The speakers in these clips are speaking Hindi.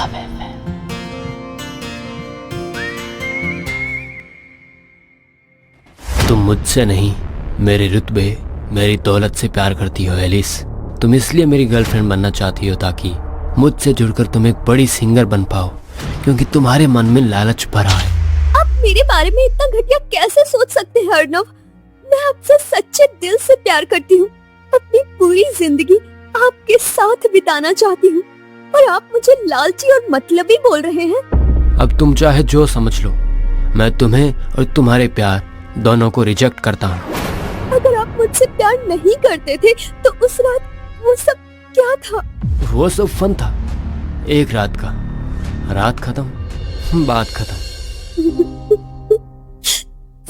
Love FM. तुम मुझसे नहीं, मेरे रुतबे, मेरी दौलत से प्यार करती हो एलिस। तुम इसलिए मेरी गर्लफ्रेंड बनना चाहती हो ताकि मुझसे जुड़कर तुम एक बड़ी सिंगर बन पाओ, क्योंकि तुम्हारे मन में लालच भरा है। आप मेरे बारे में इतना घटिया कैसे सोच सकते हैं अर्नव? मैं आपसे सच्चे दिल से प्यार करती हूँ। अपनी पूरी जिंदगी आपके साथ बिताना चाहती हूँ और आप मुझे लालची और मतलबी बोल रहे हैं। अब तुम चाहे जो समझ लो, मैं तुम्हें और तुम्हारे प्यार दोनों को रिजेक्ट करता हूँ। अगर आप मुझसे प्यार नहीं करते थे तो उस रात वो सब क्या था? वो सब फन था, एक रात का। रात खत्म, बात खत्म।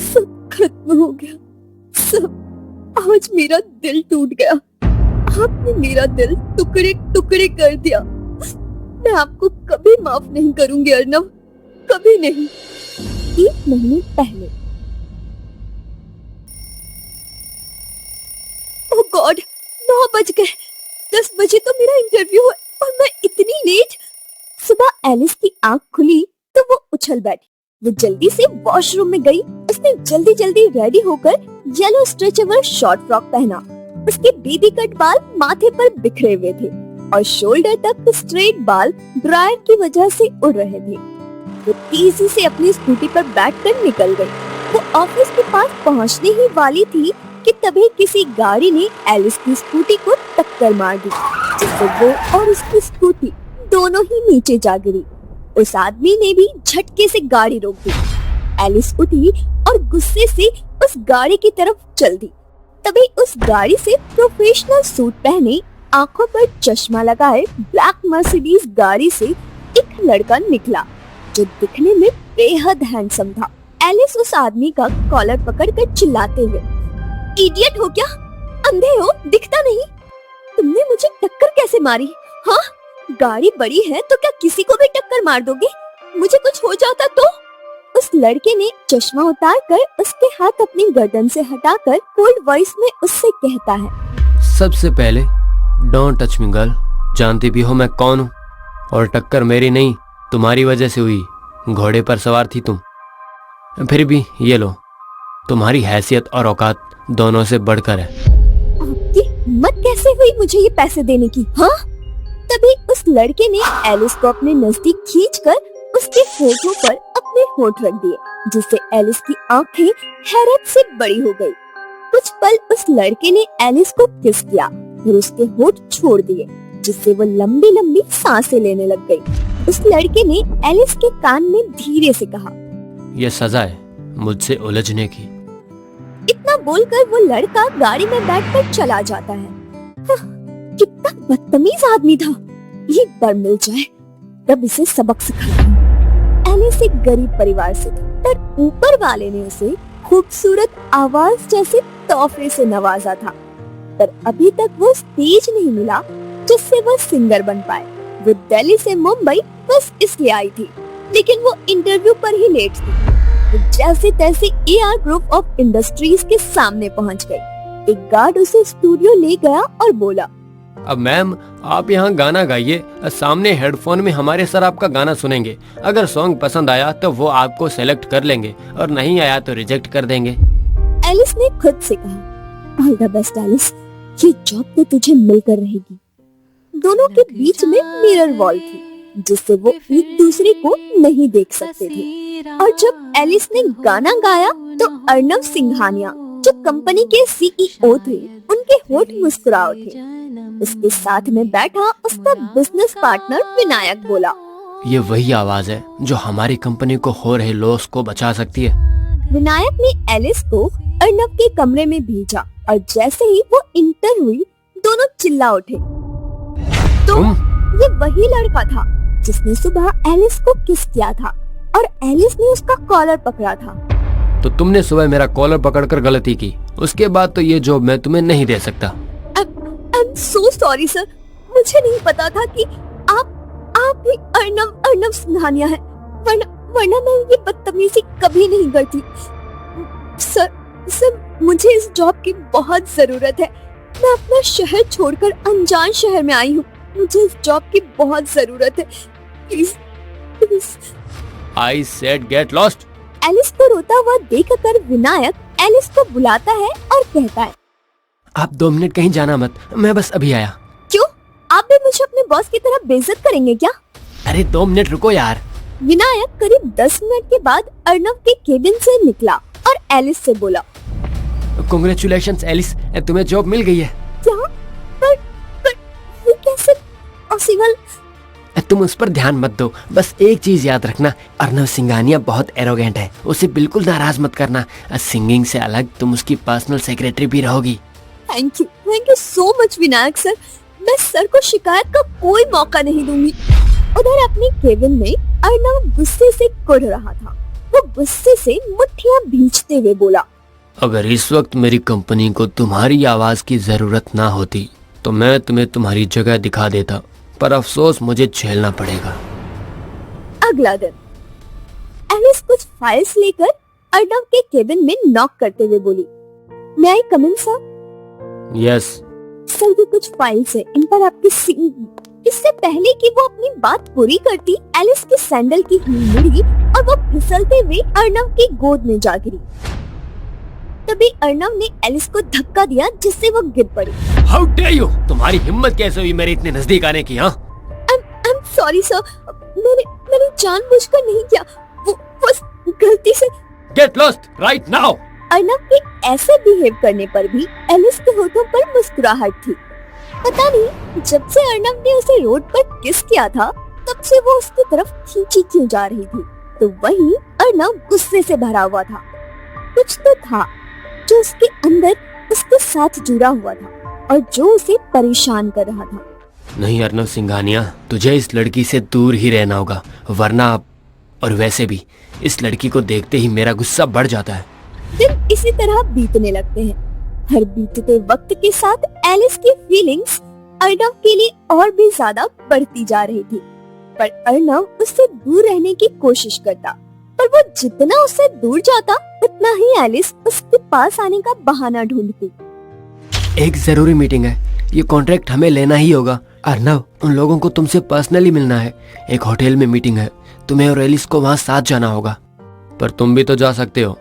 सब खत्म हो गया, सब। आज मेरा दिल टूट गया। आपने मेरा दिल टुकड़े टुकड़े कर दिया। मैं आपको कभी माफ नहीं करूंगी अर्नव, कभी नहीं। 1 महीने पहले। ओह गॉड, 9 बज गए। 10 बजे तो मेरा इंटरव्यू है और मैं इतनी लेट। सुबह एलिस की आंख खुली तो वो उछल बैठी। वो जल्दी से वॉशरूम में गई। उसने जल्दी जल्दी रेडी होकर येलो स्ट्रेचेबल शॉर्ट फ्रॉक पहना। उसके बेबी कट बाल माथे पर बिखरे हुए थे और शोल्डर तक स्ट्रेट बाल ड्रायर की वजह से उड़ रहे थे। वो तेजी से अपनी स्कूटी पर बैठकर निकल गई। वो ऑफिस के पास पहुंचने ही वाली थी कि तभी किसी गाड़ी ने एलिस की स्कूटी को टक्कर मार दी, जिससे वो और उसकी स्कूटी दोनों ही नीचे जा गिरी। उस आदमी ने भी झटके से गाड़ी रोक दी। एलिस उठी और गुस्से से उस गाड़ी की तरफ चल दी। तभी उस गाड़ी से प्रोफेशनल सूट पहने, आंखों पर चश्मा लगाए ब्लैक मर्सिडीज गाड़ी से एक लड़का निकला जो दिखने में बेहद हैंडसम था। एलिस उस आदमी का कॉलर पकड़कर चिल्लाते हुए, इडियट हो क्या? अंधे हो? दिखता नहीं? तुमने मुझे टक्कर कैसे मारी? हाँ, गाड़ी बड़ी है तो क्या किसी को भी टक्कर मार दोगे? मुझे कुछ हो जाता तो? उस लड़के ने चश्मा उतारकर उसके हाथ अपनी गर्दन से हटाकर कोल्ड वॉइस में उससे कहता है, सबसे पहले डोंट टच मी गर्ल। जानती भी हो मैं कौन हूँ, और टक्कर मेरी नहीं तुम्हारी वजह से हुई। घोड़े पर सवार थी तुम। फिर भी ये लो, तुम्हारी हैसियत और औकात दोनों से बढ़कर है। आपकी हिम्मत कैसे हुई मुझे ये पैसे देने की? हाँ? तभी उस लड़के ने एलिस को अपने नजदीक खींचकर उसके होठों पर अपने होठ रख दिए, जिससे एलिस की आंखें हैरत से बड़ी हो गई। कुछ पल उस लड़के ने एलिस को किस किया, फिर उसके होठ छोड़ दिए, जिससे वो लंबी लंबी सांसें लेने लग गई। उस लड़के ने एलिस के कान में धीरे से कहा, ये सजा है मुझसे उलझने की। इतना बोलकर वो लड़का गाड़ी में बैठकर चला जाता है। कितना बदतमीज आदमी था। एक बार मिल जाए तब इसे सबक सिखाऊंगी। एलिस एक गरीब परिवार से थी, पर ऊपर वाले ने उसे खूबसूरत आवाज जैसे तोहफे से नवाजा था। पर अभी तक वो स्टेज नहीं मिला जिससे वो सिंगर बन पाए। वो दिल्ली से मुंबई बस इसलिए आई थी, लेकिन वो इंटरव्यू पर ही लेट थी। वो जैसे तैसे AR ग्रुप ऑफ इंडस्ट्रीज के सामने पहुंच गई। एक गार्ड उसे स्टूडियो ले गया और बोला, अब मैम आप यहाँ गाना गाइए, सामने हेडफोन में हमारे सर आपका गाना सुनेंगे। अगर सॉन्ग पसंद आया तो वो आपको सेलेक्ट कर लेंगे और नहीं आया तो रिजेक्ट कर देंगे। एलिस ने खुद से कहा, ऑल द बेस्ट एलिस, ये जॉब तो तुझे मिलकर रहेगी। दोनों के बीच में मिरर वॉल थी, जिससे वो एक दूसरे को नहीं देख सकते थे। और जब एलिस ने गाना गाया तो अर्नव सिंघानिया, जो कंपनी के CEO थे, उनके होठ मुस्कुरा उठे। उसके साथ में बैठा उसका बिजनेस पार्टनर विनायक बोला, ये वही आवाज है जो हमारी कंपनी को हो रहे लॉस को बचा सकती है। विनायक ने एलिस को अर्नव के कमरे में भेजा और जैसे ही वो इंटर हुई, दोनों चिल्ला उठे, तो ये वही लड़का था जिसने सुबह एलिस को किस किया था और एलिस ने उसका कॉलर पकड़ा था। तो तुमने सुबह मेरा कॉलर पकड़कर गलती की, उसके बाद तो ये जॉब मैं तुम्हें नहीं दे सकता। I'm so sorry सर, मुझे नहीं पता था कि आप ही अर्नव सिंघानिया है, वरना मैं ये बदतमीजी कभी नहीं करती। सर मुझे इस जॉब की बहुत जरूरत है। मैं अपना शहर छोड़कर अनजान शहर में आई हूँ। मुझे इस जॉब की बहुत जरूरत है। Please please. I said get lost. Alice को रोता हुआ देखकर विनायक एलिस को बुलाता है और कहता है, आप 2 मिनट कहीं जाना मत, मैं बस अभी आया। क्यों? आप भी मुझे अपने बॉस की तरह बेइज्जत करेंगे क्या? अरे 2 मिनट रुको यार। विनायक करीब 10 मिनट के बाद अर्नव के केबिन से निकला और एलिस से बोला, कांग्रेचुलेशंस एलिस, तुम्हें जॉब मिल गई है। क्या? पर ये कैसे पॉसिबल? तुम उस पर ध्यान मत दो, बस एक चीज याद रखना, अर्नव सिंघानिया बहुत एरोगेंट है, उसे बिल्कुल नाराज मत करना। सिंगिंग से अलग तुम उसकी पर्सनल सेक्रेटरी भी रहोगी। Thank you so much Vinayak sir. मैं सर को शिकायत का कोई मौका नहीं दूंगी। उधर अपने केबिन में अर्नव गुस्से से कुढ़ रहा था। वो गुस्से से मुट्ठियां भींचते हुए बोला, अगर इस वक्त मेरी कंपनी को तुम्हारी आवाज की जरूरत ना होती तो मैं तुम्हें तुम्हारी जगह दिखा देता, पर अफसोस मुझे झेलना पड़ेगा। अगला दिन एलिस कुछ फाइल्स लेकर अर्नव के केबिन में नॉक करते हुए बोली, मैं आई कम इन सर? यस। सर ये कुछ फाइल्स है, इन पर आपकी इससे पहले कि वो अपनी बात पूरी करती, एलिस की सैंडल की हील मुड़ी और वो फिसलते हुए अर्नव की गोद में जा गिरी। तभी अर्नव ने एलिस को धक्का दिया जिससे वो गिर पड़ी। हाउ डेयर यू, तुम्हारी हिम्मत कैसे हुई मेरे इतने नजदीक आने की? हाँ, आई एम सॉरी सर, मैंने जानबूझकर नहीं किया, वो बस गलती से। Get lost right now. Arnav के ऐसे बिहेव करने पर भी एलिस के होठों पर मुस्कुराहट थी। पता नहीं जब से अर्नव ने उसे रोड पर किस किया था तब से वो उसकी तरफ खींची क्यों जा रही थी। तो वहीं अर्नव गुस्से से भरा हुआ था। कुछ तो था जो उसके अंदर उसके साथ जुड़ा हुआ था और जो उसे परेशान कर रहा था। नहीं अर्नव सिंघानिया, तुझे इस लड़की से दूर ही रहना होगा, वरना और वैसे भी इस लड़की को देखते ही मेरा गुस्सा बढ़ जाता है। दिन इसी तरह बीतने लगते हैं। हर बीतते वक्त के साथ एलिस की फीलिंग्स अर्नव के लिए और भी ज्यादा बढ़ती जा रही थी, पर अर्नव उससे दूर रहने की कोशिश करता, पर वो जितना उससे दूर जाता उतना ही एलिस उसके पास आने का बहाना ढूंढती। एक जरूरी मीटिंग है, ये कॉन्ट्रैक्ट हमें लेना ही होगा। अर्नव, उन लोगों को तुमसे पर्सनली मिलना है, एक होटल में मीटिंग है, तुम्हें और एलिस को वहाँ साथ जाना होगा। पर तुम भी तो जा सकते हो,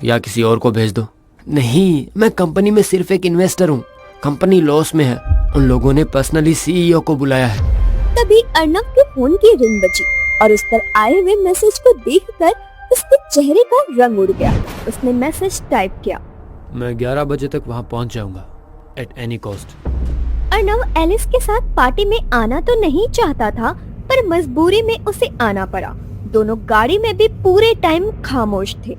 या किसी और को भेज दो। नहीं, मैं कंपनी में सिर्फ एक इन्वेस्टर हूँ, कंपनी लॉस में है, उन लोगों ने पर्सनली सीईओ को बुलाया है। तभी अर्नव के फोन की रिंग बजी और उस पर आए हुए मैसेज को देखकर उसके चेहरे का रंग उड़ गया। उसने मैसेज टाइप किया, मैं 11 बजे तक वहाँ पहुँच जाऊंगा at any cost. Arnav Alice के साथ पार्टी में आना तो नहीं चाहता था, पर मजबूरी में उसे आना पड़ा। दोनों गाड़ी में भी पूरे टाइम खामोश थे।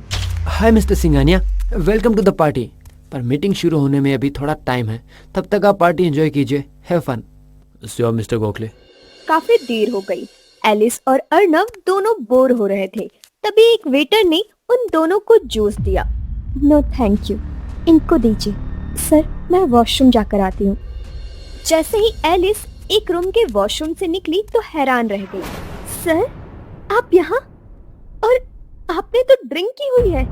Hi mister Singhania, welcome to the party. पर मीटिंग शुरू होने में अभी थोड़ा टाइम है, तब तक आप पार्टी एंजॉय कीजिए, have fun. Sure mister Gokhale. काफी देर हो गई। एलिस और अर्नव दोनों बोर हो रहे थे। तभी एक वेटर ने उन दोनों को जूस दिया। नो थैंक यू, इनको दीजिए। सर, मैं वॉशरूम जाकर आती हूँ। जैसे ही एलिस एक रूम के वॉशरूम से निकली तो हैरान रह गई। सर, आप यहाँ? और आपने तो ड्रिंक की हुई है।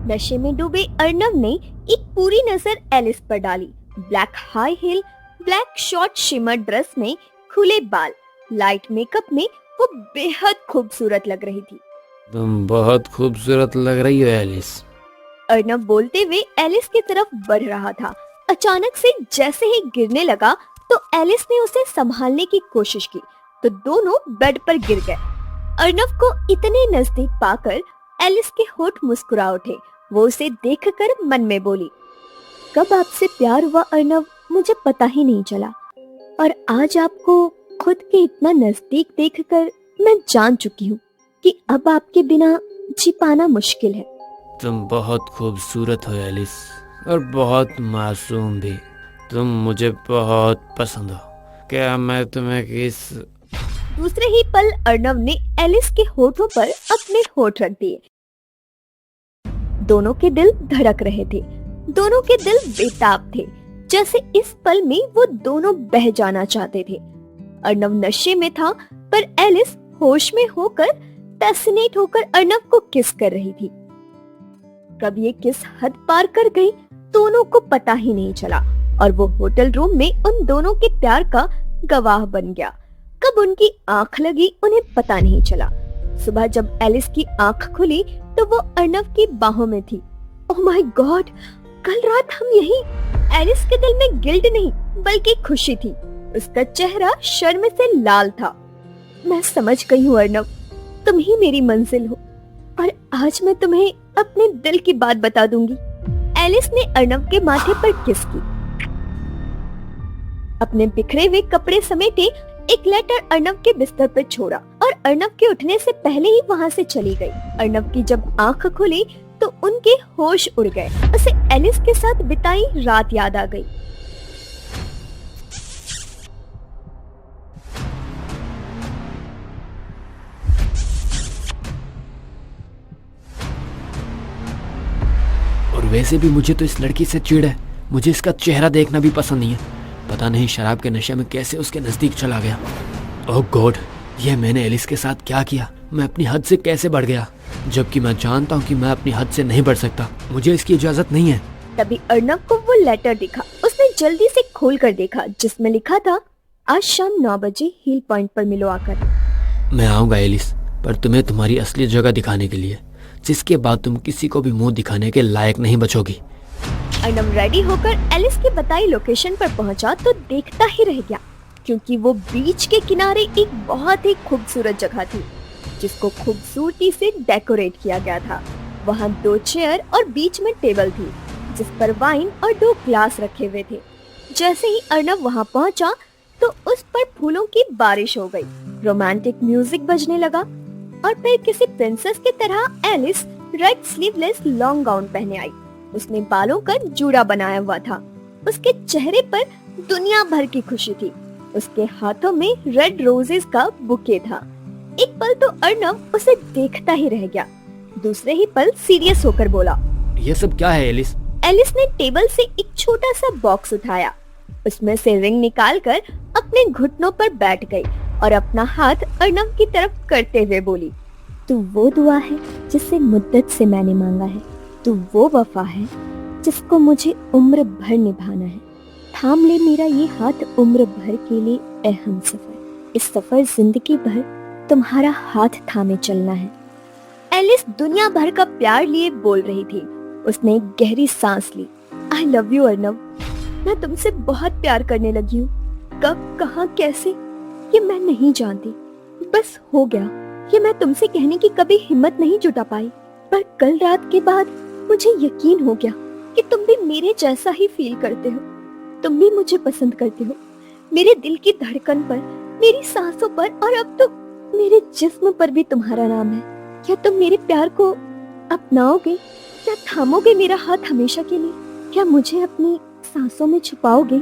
नशे में डूबे अर्नव ने एक पूरी नजर एलिस पर डाली। Black high heel, black short shimmer dress में, खुले बाल, लाइट मेकअप में वो बेहद खूबसूरत लग रही थी। तुम बहुत खूबसूरत लग रही हो एलिस। अर्नव बोलते हुए एलिस की तरफ बढ़ रहा था। अचानक से जैसे ही गिरने लगा तो एलिस ने उसे संभालने की कोशिश की तो दोनों बेड पर गिर गए। अर्नव को इतने नजदीक पाकर एलिस के होठ मुस्कुरा उठे। वो उसे देखकर मन में बोली, कब आपसे प्यार हुआ अर्नव, मुझे पता ही नहीं चला, और आज आपको खुद के इतना नजदीक देखकर मैं जान चुकी हूँ कि अब आपके बिना जी पाना मुश्किल है। तुम बहुत खूबसूरत हो एलिस, और बहुत मासूम भी। तुम मुझे बहुत पसंद हो। क्या मैं तुम्हें किस? दूसरे ही पल अर्नव ने एलिस के होठों पर अपने होठ रख दिए। दोनों के दिल धड़क रहे थे, दोनों के दिल बेताब थे, जैसे इस पल में वो दोनों बह जाना चाहते थे। अर्नव नशे में था, पर एलिस होश में होकर पैसिनेट होकर अर्नव को किस कर रही थी। कब ये किस हद पार कर गई दोनों को पता ही नहीं चला, और वो होटल रूम में उन दोनों के प्यार का गवाह बन गया। कब उनकी आंख लगी उन्हें पता नहीं चला। सुबह जब एलिस की आंख खुली तो वो अर्नव की बाहों में थी। ओह माय गॉड, कल रात हम यहीं। एलिस के दिल में गिल्ट नहीं बल्कि खुशी थी। उसका चेहरा शर्म से लाल था। मैं समझ गई हूँ अर्नव, तुम ही मेरी मंजिल हो और आज मैं तुम्हें अपने दिल की बात बता दूंगी। एलिस ने अर्नव के माथे पर किस की। अपने बिखरे हुए कपड़े समेटे एक लेटर अर्नव के बिस्तर पर छोड़ा और अर्नव के उठने से पहले ही वहाँ से चली गई। अर्नव की जब आंख खुली तो उनके होश उड़ गए। उसे एलिस के साथ बिताई रात याद आ गई। और वैसे भी मुझे तो इस लड़की से चिढ़ है। मुझे इसका चेहरा देखना भी पसंद नहीं है। पता नहीं शराब के नशे में कैसे उसके नजदीक चला गया। ओह गॉड, यह मैंने एलिस के साथ क्या किया? मैं अपनी हद से कैसे बढ़ गया, जबकि मैं जानता हूँ कि मैं अपनी हद से नहीं बढ़ सकता। मुझे इसकी इजाजत नहीं है। तभी अर्नव को वो लेटर दिखा। उसने जल्दी से खोल कर देखा जिसमें लिखा था, आज शाम 9 बजे हिल पॉइंट पर मिलो आकर। मैं आऊंगा एलिस, पर तुम्हें तुम्हारी असली जगह दिखाने के लिए, जिसके बाद तुम किसी को भी मुंह दिखाने के लायक नहीं बचोगी। अर्नव रेडी होकर एलिस की बताई लोकेशन पर पहुंचा तो देखता ही रह गया, क्योंकि वो बीच के किनारे एक बहुत ही खूबसूरत जगह थी जिसको खूबसूरती से डेकोरेट किया गया था। वहाँ 2 चेयर और बीच में टेबल थी जिस पर वाइन और 2 ग्लास रखे हुए थे। जैसे ही अर्नव वहाँ पहुंचा तो उस पर फूलों की बारिश हो गई। रोमांटिक म्यूजिक बजने लगा और फिर किसी प्रिंसेस की तरह Alice red sleeveless long gown पहने आई। उसने बालों का जूड़ा बनाया हुआ था। उसके चेहरे पर दुनिया भर की खुशी थी। उसके हाथों में रेड रोजेस का बुके था। एक पल तो अर्नव उसे देखता ही रह गया। दूसरे ही पल सीरियस होकर बोला, ये सब क्या है एलिस? एलिस ने टेबल से एक छोटा सा बॉक्स उठाया। उसमें से रिंग निकालकर अपने घुटनों पर बैठ गई और अपना हाथ अर्नव की तरफ करते हुए बोली, तू वो दुआ है जिसे मुद्दत से मैंने मांगा है। तू वो वफा है जिसको मुझे उम्र भर निभाना है। थाम ले मेरा ये हाथ उम्र भर के लिए ए हमसफर। इस सफर जिंदगी भर तुम्हारा हाथ थामे चलना है। एलिस दुनिया भर का प्यार लिए बोल रही थी। उसने एक गहरी सांस ली। I love you Arnav. मैं तुमसे बहुत प्यार करने लगी हूँ। कब, कहाँ, कैसे, ये मैं नहीं जानती। बस हो गया। ये मैं तुमसे कहने की कभी हिम्मत नहीं जुटा पाई, पर कल रात के बाद मुझे यकीन हो गया कि तुम भी मेरे जैसा ही फील करते हो। तुम भी मुझे पसंद करते हो। मेरे दिल की धड़कन पर, मेरी सांसों पर और अब तो मेरे जिस्म पर भी तुम्हारा नाम है। क्या तुम मेरे प्यार को अपनाओगे? क्या थामोगे मेरा हाथ हमेशा के लिए? क्या मुझे अपनी सांसों में छुपाओगे?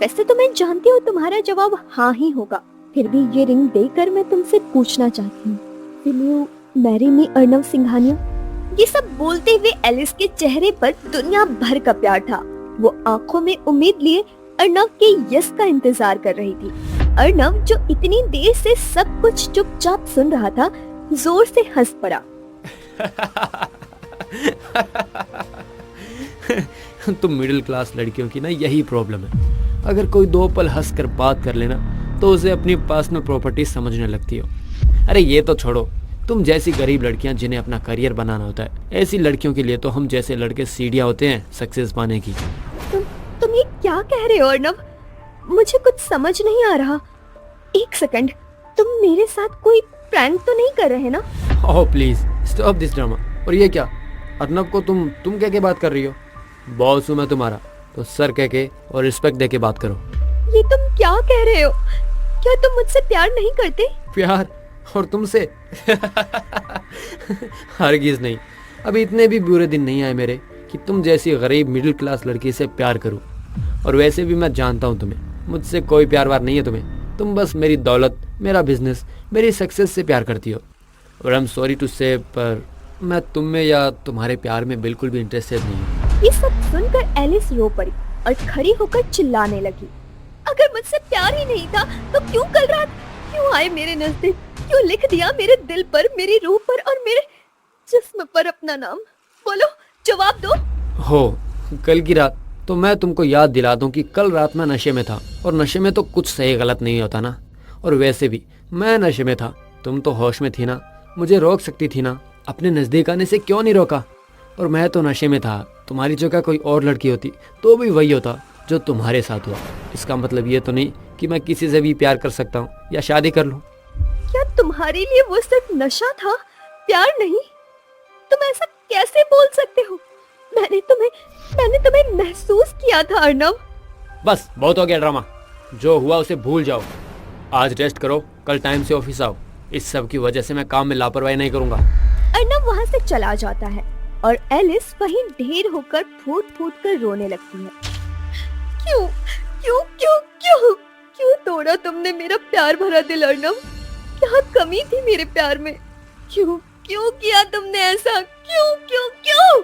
वैसे तो मैं जानती हूँ तुम्हारा जवाब हाँ ही होगा। फिर भी ये रिंग देकर मैं तुमसे पूछना चाहती हूँ, will you marry me Arnav Singhania? ये सब बोलते हुए एलिस के चेहरे पर दुनिया भर का प्यार था। वो आंखों में उम्मीद लिए अर्नव के यस का इंतजार कर रही थी। अर्नव, जो इतनी देर से सब कुछ चुपचाप सुन रहा था, जोर से हंस पड़ा। तुम मिडिल क्लास लड़कियों की ना यही प्रॉब्लम है। अगर कोई 2 पल हंस कर बात कर लेना तो उसे अपनी पर्सनल प्रॉपर्टी समझने लगती हो। अरे ये तो छोड़ो, तुम जैसी गरीब लड़कियां जिन्हें अपना करियर बनाना होता है, ऐसी लड़कियों के लिए तो हम जैसे लड़के सीढ़ियां होते हैं सक्सेस पाने की। तुम ये क्या कह रहे हो अर्नव? मुझे कुछ समझ नहीं आ रहा। एक सेकंड, तुम मेरे साथ कोई प्रैंक तो नहीं कर रहे ना? Oh please stop this drama. और ये क्या, अर्नव को तुम कह के बात कर रही हो? बॉस हूँ मैं तुम्हारा, तो सर कह के और रिस्पेक्ट दे के बात करो। ये तुम क्या कह रहे हो? क्या तुम मुझसे प्यार नहीं करते? प्यार? और तुमसे? हरगिज नहीं। अभी इतने भी बुरे दिन नहीं आए मेरे कि तुम जैसी गरीब मिडिल क्लास लड़की से प्यार करूं। और वैसे भी मैं जानता हूं तुम्हें, मुझसे कोई प्यार वार नहीं है तुम्हें। तुम बस मेरी दौलत, मेरा बिजनेस, मेरी सक्सेस से प्यार करती हो। और आई एम सॉरी टू से, पर मैं तुम में या तुम्हारे प्यार में बिल्कुल भी इंटरेस्टेड नहीं हूँ। ये सब सुनकर एलिस रो पड़ी और खड़ी होकर चिल्लाने लगी। अगर मुझसे प्यार ही नहीं था तो क्यों कल रात क्यों आए मेरे नजदीक? क्यों लिख दिया मेरे दिल पर, मेरी रूह पर और मेरे जिस्म पर अपना नाम? बोलो, जवाब दो। हो कल की रात तो मैं तुमको याद दिला दूं कि कल रात मैं नशे में था, और नशे में तो कुछ सही गलत नहीं होता ना। और वैसे भी मैं नशे में था, तुम तो होश में थी ना, मुझे रोक सकती थी ना, अपने नजदीक आने से क्यों नहीं रोका? और मैं तो नशे में था, तुम्हारी जगह कोई और लड़की होती तो भी वही होता जो तुम्हारे साथ हुआ। इसका मतलब ये तो नहीं कि मैं किसी से भी प्यार कर सकता हूँ या शादी कर लूँ। क्या तुम्हारे लिए वो सिर्फ नशा था, प्यार नहीं? तुम ऐसा कैसे बोल सकते हो? मैंने तुम्हें महसूस किया था अर्नव। बस बहुत हो गया ड्रामा, जो हुआ उसे भूल जाओ। आज रेस्ट करो, कल टाइम से ऑफिस आओ। इस सब की वजह से मैं काम में लापरवाही नहीं करूंगा। अर्नव वहाँ से चला जाता है और एलिस वहीं ढेर होकर फूट फूट कर रोने लगती है। क्यों क्यों क्यों क्यों क्यों तोड़ा तुमने मेरा प्यार भरा दिल अर्नव? क्या कमी थी मेरे प्यार में? क्यों क्यों किया तुमने ऐसा? क्यों क्यों क्यों?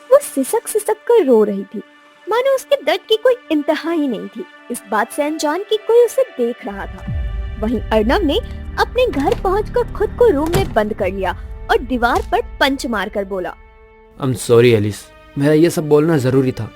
वो सिसक सिसक कर रो रही थी, मानो उसके दर्द की कोई इंतहा ही नहीं थी। इस बात से अनजान कि कोई उसे देख रहा था। वहीं अर्नव ने अपने घर पहुंचकर खुद को रूम में बंद कर लिया और दीवार पर पंच मारकर बोला, आई एम सॉरी एलिस, मेरा ये सब बोलना जरूरी था।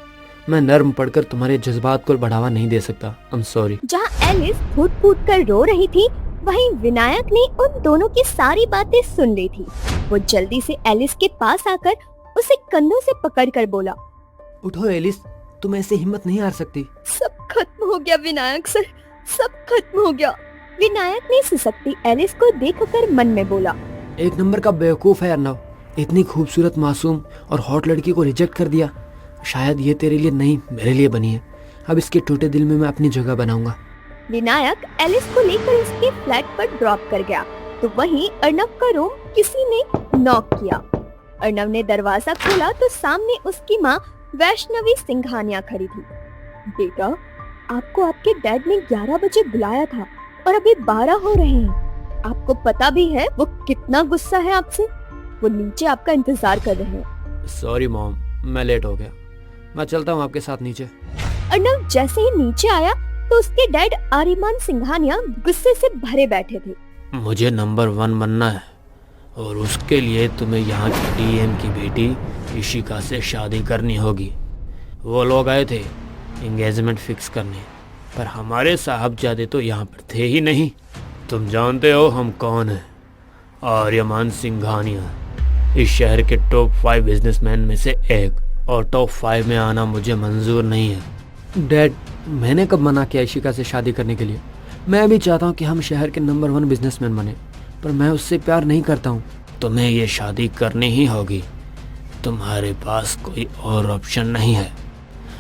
मैं नर्म पड़कर तुम्हारे जज्बात को बढ़ावा नहीं दे सकता। I am sorry. जहाँ एलिस फूट फूट कर रो रही थी, वहीं विनायक ने उन दोनों की सारी बातें सुन ली थी। वो जल्दी से एलिस के पास आकर उसे कंधों से पकड़कर बोला, उठो एलिस, तुम ऐसे हिम्मत नहीं हार सकती। सब खत्म हो गया विनायक सर, सब खत्म हो गया। विनायक ने सिसकती एलिस को देखकर मन में बोला, एक नंबर का बेवकूफ है अर्नव, इतनी खूबसूरत मासूम और हॉट लड़की को रिजेक्ट कर दिया। शायद ये तेरे लिए नहीं मेरे लिए बनी है। अब इसके टूटे दिल में मैं अपनी जगह बनाऊंगा। विनायक एलिस को लेकर उसके फ्लैट पर ड्रॉप कर गया तो वहीं अर्नव का रूम किसी ने नॉक किया। अर्नव ने दरवाजा खोला तो सामने उसकी माँ वैष्णवी सिंघानिया खड़ी थी। बेटा, आपको आपके डैड ने 11 बजे बुलाया था और अभी 12 हो रहे हैं। आपको पता भी है वो कितना गुस्सा है आपसे। वो नीचे आपका इंतजार कर रहे हैं। सॉरी मॉम, मैं लेट हो गया। मैं चलता हूँ आपके साथ नीचे। अर्नव जैसे ही नीचे आया तो उसके डैड आर्यमान सिंघानिया गुस्से से भरे बैठे थे। मुझे नंबर 1 बनना है और उसके लिए तुम्हें यहाँ की डीएम की बेटी इशिका से शादी करनी होगी। वो लोग आए थे एंगेजमेंट फिक्स करने, पर हमारे साहबजादे तो यहाँ पर थे ही नहीं। तुम जानते हो हम कौन हैं? आर्यमान सिंघानिया, इस शहर के टॉप 5 बिजनेसमैन में से एक, और टॉप 5 में आना मुझे मंजूर नहीं है। डैड, मैंने कब मना किया इशिका से शादी करने के लिए? मैं भी चाहता हूँ कि हम शहर के नंबर 1 बिजनेसमैन बने, पर मैं उससे प्यार नहीं करता हूँ। तुम्हें ये शादी करनी ही होगी, तुम्हारे पास कोई और ऑप्शन नहीं है।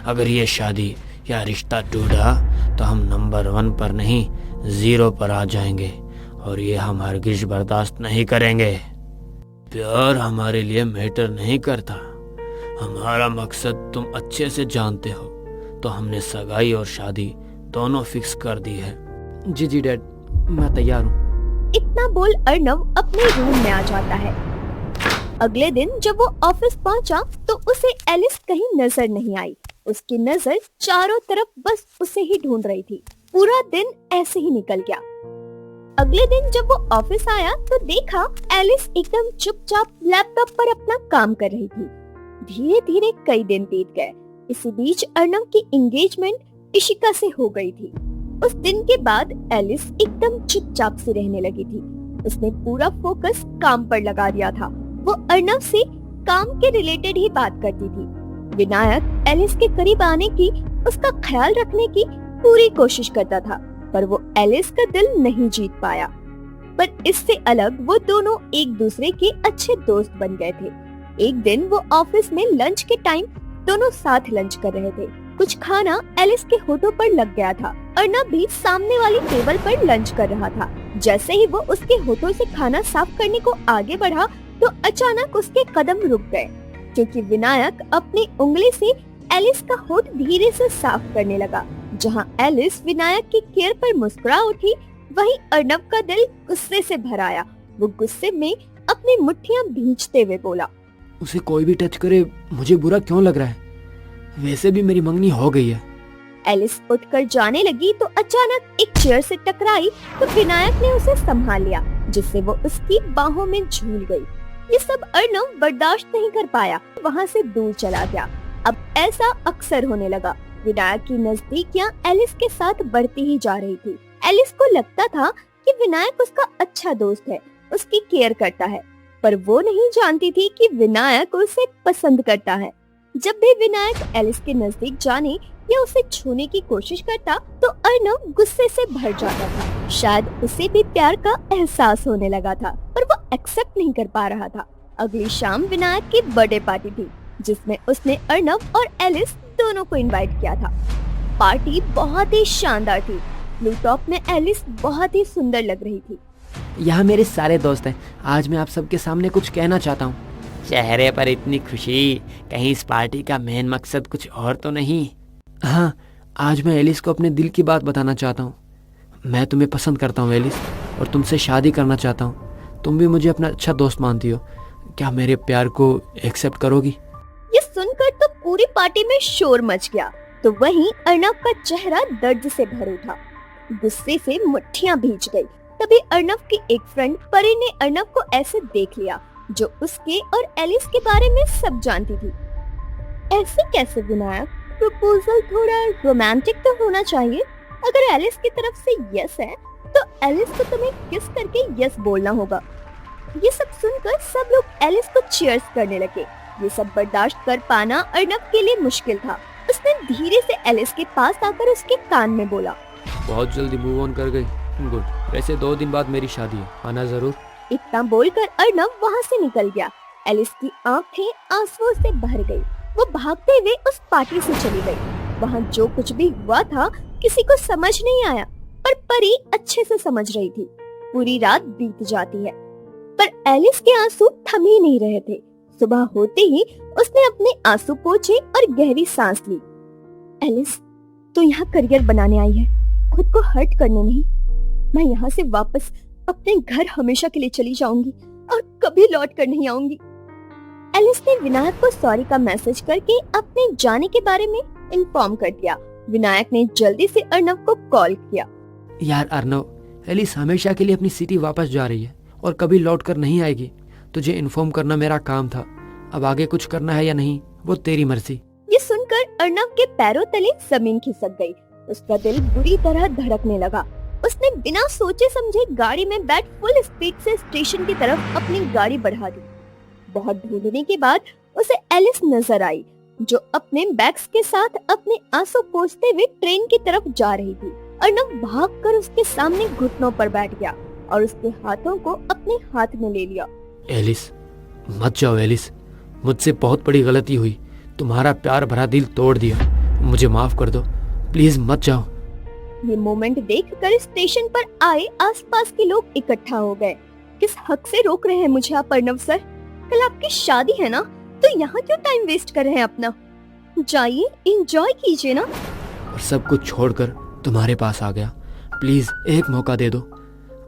अगर ये शादी या रिश्ता टूटा तो हम नंबर 1 पर नहीं 0 पर आ जाएंगे और ये हम हरगिज बर्दाश्त नहीं करेंगे। प्यार हमारे लिए मैटर नहीं करता, हमारा मकसद तुम अच्छे से जानते हो, तो हमने सगाई और शादी दोनों फिक्स कर दी है। जी जी डैड, मैं तैयार हूँ। इतना बोल अर्नव अपने रूम में आ जाता है। अगले दिन जब वो ऑफिस पहुंचा तो उसे एलिस कहीं नजर नहीं आई। उसकी नजर चारों तरफ बस उसे ही ढूंढ रही थी। पूरा दिन ऐसे ही निकल गया। अगले दिन जब वो ऑफिस आया तो देखा एलिस एकदम चुपचाप लैपटॉप पर अपना काम कर रही थी। धीरे धीरे कई दिन बीत गए। इसी बीच अर्नव की एंगेजमेंट इशिका से हो गई थी। उस दिन के बाद एलिस एकदम चुपचाप से रहने लगी थी। उसने पूरा फोकस काम पर लगा दिया था। वो अर्नव से काम के रिलेटेड ही बात करती थी। विनायक एलिस के करीब आने की, उसका ख्याल रखने की पूरी कोशिश करता था, पर वो एलिस का दिल नहीं जीत पाया। पर इससे अलग वो दोनों एक दूसरे के अच्छे दोस्त बन गए थे। एक दिन वो ऑफिस में लंच के टाइम दोनों साथ लंच कर रहे थे। कुछ खाना एलिस के होठों पर लग गया था। अर्नव भी सामने वाली टेबल पर लंच कर रहा था। जैसे ही वो उसके होठों से खाना साफ करने को आगे बढ़ा तो अचानक उसके कदम रुक गए, क्योंकि विनायक अपनी उंगली से एलिस का होठ धीरे से साफ करने लगा। जहां एलिस विनायक की केयर पर मुस्कुरा उठी, वहीं अर्नव का दिल गुस्से से भर आया। वो गुस्से में अपनी मुट्ठियां भींचते हुए बोला, उसे कोई भी टच करे मुझे बुरा क्यों लग रहा है? वैसे भी मेरी मंगनी हो गई है। एलिस उठकर जाने लगी तो अचानक एक चेयर से टकराई तो विनायक ने उसे संभाल लिया, जिससे वो उसकी बाहों में झूल गई। ये सब अर्नव बर्दाश्त नहीं कर पाया, वहाँ से दूर चला गया। अब ऐसा अक्सर होने लगा। विनायक की नजदीकियां एलिस के साथ बढ़ती ही जा रही थी। एलिस को लगता था कि विनायक उसका अच्छा दोस्त है, उसकी केयर करता है, पर वो नहीं जानती थी कि विनायक उसे पसंद करता है। जब भी विनायक एलिस के नजदीक जाने या उसे छूने की कोशिश करता तो अर्नव गुस्से से भर जाता था। शायद उसे भी प्यार का एहसास होने लगा था, पर वो एक्सेप्ट नहीं कर पा रहा था। अगली शाम विनायक की बर्थडे पार्टी थी, जिसमें उसने अर्नव और एलिस दोनों को इनवाइट किया था। पार्टी बहुत ही शानदार थी। ब्लू टॉप में एलिस बहुत ही सुंदर लग रही थी। यहाँ मेरे सारे दोस्त हैं। आज मैं आप सबके सामने कुछ कहना चाहता हूँ। चेहरे पर इतनी खुशी, कहीं इस पार्टी का मेन मकसद कुछ और तो नहीं? हाँ, आज मैं एलिस को अपने दिल की बात बताना चाहता हूँ। मैं तुम्हें पसंद करता हूँ एलिस, और तुमसे शादी करना चाहता हूँ। तुम भी मुझे अपना अच्छा दोस्त मानती हो, क्या मेरे प्यार को एक्सेप्ट करोगी? ये सुनकर तो पूरी पार्टी में शोर मच गया। तो वहीं अर्नव का चेहरा दर्द से भर उठा, गुस्से से मुट्ठियां भीज गई। तभी अर्नव की एक फ्रेंड परी ने अर्नव को ऐसे देख लिया, जो उसके और एलिस के बारे में सब जानती थी। ऐसे कैसे विनायक? प्रपोजल थोड़ा रोमांटिक तो होना चाहिए। अगर एलिस की तरफ से यस है तो एलिस को तुम्हें किस करके यस बोलना होगा। ये सब सुनकर सब लोग एलिस को चीयर्स करने लगे। ये सब बर्दाश्त कर पाना अर्नव के लिए मुश्किल था। उसने धीरे से एलिस के पास आकर उसके कान में बोला, बहुत जल्दी मूव ऑन कर गई। गुड, वैसे 2 दिन बाद मेरी शादी है, आना जरूर। इतना बोलकर अर्नव वहाँ से निकल गया। एलिस की आंखें आंसुओं से भर गई। वो भागते हुए उस पार्टी से चली गई। वहाँ जो कुछ भी हुआ था किसी को समझ नहीं आया, पर परी अच्छे से समझ रही थी। पूरी रात बीत जाती है, पर एलिस के आंसू थम ही नहीं रहे थे। सुबह होते ही उसने अपने आंसू पोंछे और गहरी सांस ली। एलिस, तो यहाँ करियर बनाने आई है, खुद को हर्ट करने नहीं। मैं यहाँ से वापस अपने घर हमेशा के लिए चली जाऊंगी और कभी लौट कर नहीं आऊंगी। एलिस ने विनायक को सॉरी का मैसेज करके अपने जाने के बारे में इन्फॉर्म कर दिया। विनायक ने जल्दी से अर्नव को कॉल किया। यार अर्नव, एलिस हमेशा के लिए अपनी सिटी वापस जा रही है और कभी लौट कर नहीं आएगी। तुझे इन्फॉर्म करना मेरा काम था। अब आगे कुछ करना है या नहीं, वो तेरी मर्जी। ये सुनकर अर्नव के पैरों तले जमीन खिसक गई। उसका दिल बुरी तरह धड़कने लगा। उसने बिना सोचे समझे गाड़ी में बैठ फुल स्पीड से स्टेशन की तरफ अपनी गाड़ी बढ़ा दी। बहुत ढूंढने के बाद उसे एलिस नजर आई, जो अपने बैग्स के साथ अपने आंसू पोंछते हुए ट्रेन की तरफ जा रही थी। अर्नव भागकर उसके सामने घुटनों पर बैठ गया और उसके हाथों को अपने हाथ में ले लिया। एलिस, मत जाओ एलिस, मुझसे बहुत बड़ी गलती हुई। तुम्हारा प्यार भरा दिल तोड़ दिया, मुझे माफ कर दो, प्लीज मत जाओ। ये मोमेंट देखकर स्टेशन पर आए आसपास के लोग इकट्ठा हो गए। किस हक से रोक रहे हैं मुझे आप अर्नव सर? कल आपकी शादी है ना, तो यहाँ क्यों टाइम वेस्ट कर रहे हैं अपना? जाइए, एंजॉय कीजिए ना। और सब कुछ छोड़कर तुम्हारे पास आ गया। प्लीज एक मौका दे दो।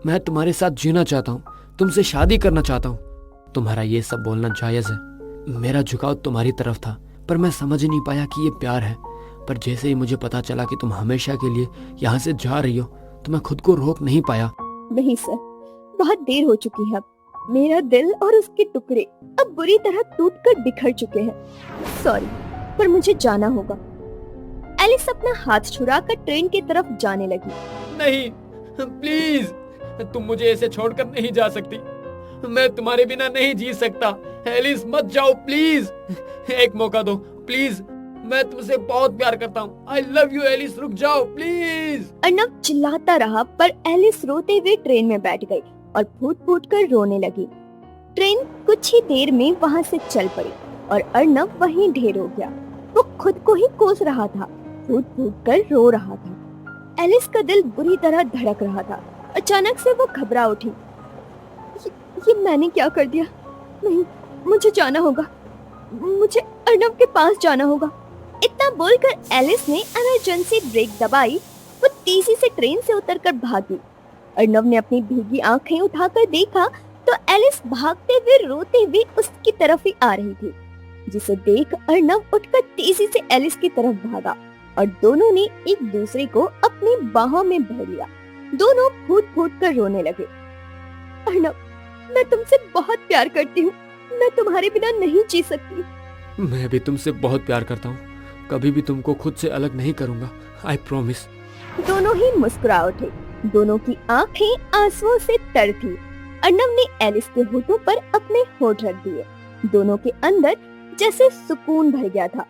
मैं तुम्हारे साथ जीना चाहता हूँ, तुमसे शादी करना चाहता हूँ। तुम्हारा ये सब बोलना जायज है। मेरा झुकाव तुम्हारी तरफ था, पर मैं समझ नहीं पाया कि ये प्यार है। पर जैसे ही मुझे पता चला कि तुम हमेशा के लिए यहाँ से जा रही हो, तो मैं खुद को रोक नहीं पाया। नहीं सर, बहुत देर हो चुकी है। मेरा दिल और उसके टुकड़े अब बुरी तरह टूटकर बिखर चुके हैं। सॉरी, पर मुझे जाना होगा। एलिस अपना हाथ छुड़ाकर ट्रेन की तरफ जाने लगी। नहीं, प्लीज, तुम मुझे ऐसे छोड़कर नहीं जा सकती। मैं तुम्हारे बिना नहीं जी सकता। एलिस मत जाओ प्लीज, एक मौका दो प्लीज। मैं तुमसे बहुत प्यार करता हूँ। आई लव यू एलिस, रुक जाओ प्लीज। अर्नव चिल्लाता रहा, पर एलिस रोते हुए ट्रेन में बैठ गई और फूट फूट कर रोने लगी। ट्रेन कुछ ही देर में वहाँ से चल पड़ी और अर्नव वहीं ढेर हो गया। वो खुद को ही कोस रहा था, फूट फूट कर रो रहा था। एलिस का दिल बुरी तरह धड़क रहा था। अचानक से वो घबरा उठी। ये मैंने क्या कर दिया? नहीं, मुझे जाना होगा, मुझे अर्नव के पास जाना होगा। इतना बोलकर एलिस ने इमरजेंसी ब्रेक दबाई। वो तेजी से ट्रेन से उतरकर भागी। अर्नव ने अपनी भीगी आंखें उठाकर देखा तो एलिस भागते हुए रोते हुए उसकी तरफ ही आ रही थी, जिसे देख अर्नव उठकर तेजी से एलिस की तरफ भागा और दोनों ने एक दूसरे को अपनी बाहों में भर लिया। दोनों फूट फूट कर रोने लगे। अर्नव, मैं तुमसे बहुत प्यार करती हूँ, मैं तुम्हारे बिना नहीं जी सकती। मैं भी तुमसे बहुत प्यार करता हूँ, कभी भी तुमको खुद से अलग नहीं करूँगा, आई प्रॉमिस। दोनों ही मुस्कुरा उठे। दोनों की आंखें आंसुओं से तर थी। अर्णव ने एलिस के होठों पर अपने होठ रख दिए। दोनों के अंदर जैसे सुकून भर गया था।